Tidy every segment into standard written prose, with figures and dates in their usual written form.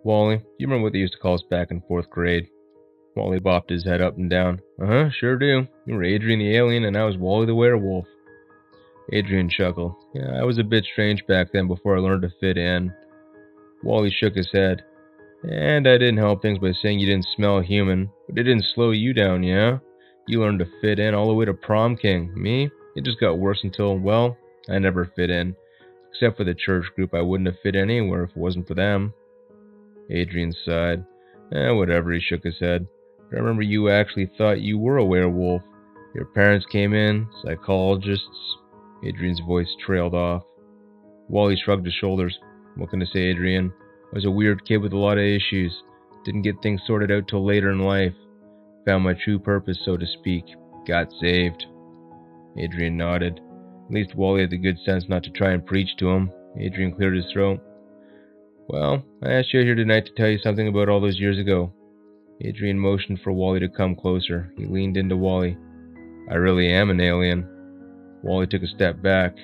Wally, do you remember what they used to call us back in 4th grade? Wally bopped his head up and down. Uh-huh, sure do. You were Adrian the alien and I was Wally the werewolf. Adrian chuckled. Yeah, I was a bit strange back then before I learned to fit in. Wally shook his head. And I didn't help things by saying you didn't smell human, but it didn't slow you down, yeah? You learned to fit in all the way to prom king. Me? It just got worse until, well, I never fit in. Except for the church group, I wouldn't have fit anywhere if it wasn't for them. Adrian sighed. Whatever, he shook his head. I remember you actually thought you were a werewolf. Your parents came in, psychologists. Adrian's voice trailed off. Wally shrugged his shoulders. What can I say, Adrian? I was a weird kid with a lot of issues. Didn't get things sorted out till later in life. Found my true purpose, so to speak. Got saved. Adrian nodded. At least Wally had the good sense not to try and preach to him. Adrian cleared his throat. Well, I asked you here tonight to tell you something about all those years ago. Adrian motioned for Wally to come closer. He leaned into Wally. I really am an alien. Wally took a step back.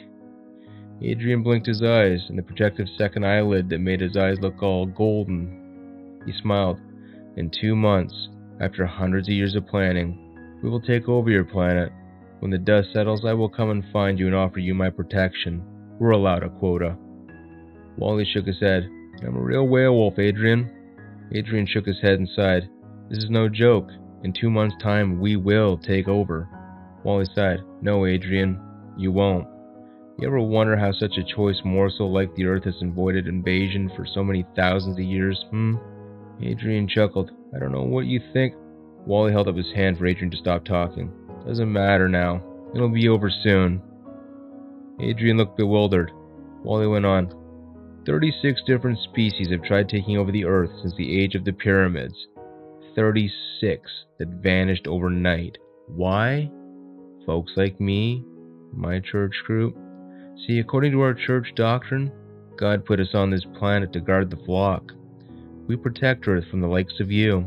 Adrian blinked his eyes, and the protective second eyelid that made his eyes look all golden. He smiled. In 2 months, after hundreds of years of planning, we will take over your planet. When the dust settles, I will come and find you and offer you my protection. We're allowed a quota. Wally shook his head. I'm a real werewolf, Adrian. Adrian shook his head and sighed. This is no joke. In 2 months' time, we will take over. Wally sighed. No, Adrian, you won't. You ever wonder how such a choice morsel like the Earth has avoided invasion for so many thousands of years, Adrian chuckled. I don't know what you think. Wally held up his hand for Adrian to stop talking. Doesn't matter now. It'll be over soon. Adrian looked bewildered. Wally went on. 36 different species have tried taking over the Earth since the age of the pyramids. 36 that vanished overnight. Why? Folks like me, my church group. See, according to our church doctrine, God put us on this planet to guard the flock. We protect Earth from the likes of you.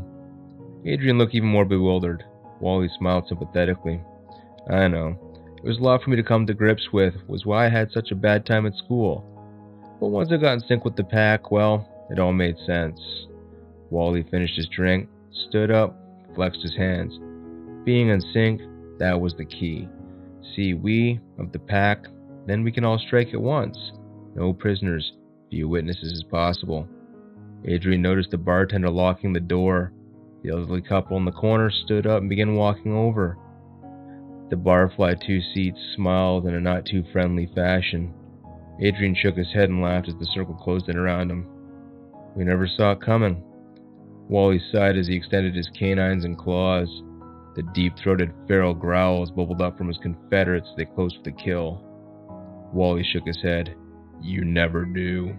Adrian looked even more bewildered. Wally smiled sympathetically. I know. It was a lot for me to come to grips with, was why I had such a bad time at school. But once I got in sync with the pack, well, it all made sense. Wally finished his drink, stood up, flexed his hands. Being in sync, that was the key. See, we, of the pack, then we can all strike at once. No prisoners, few witnesses as possible. Adrian noticed the bartender locking the door. The elderly couple in the corner stood up and began walking over. The barfly 2 seats smiled in a not too friendly fashion. Adrian shook his head and laughed as the circle closed in around him. We never saw it coming. Wally sighed as he extended his canines and claws. The deep-throated feral growls bubbled up from his confederates as they closed for the kill. Wally shook his head. You never do.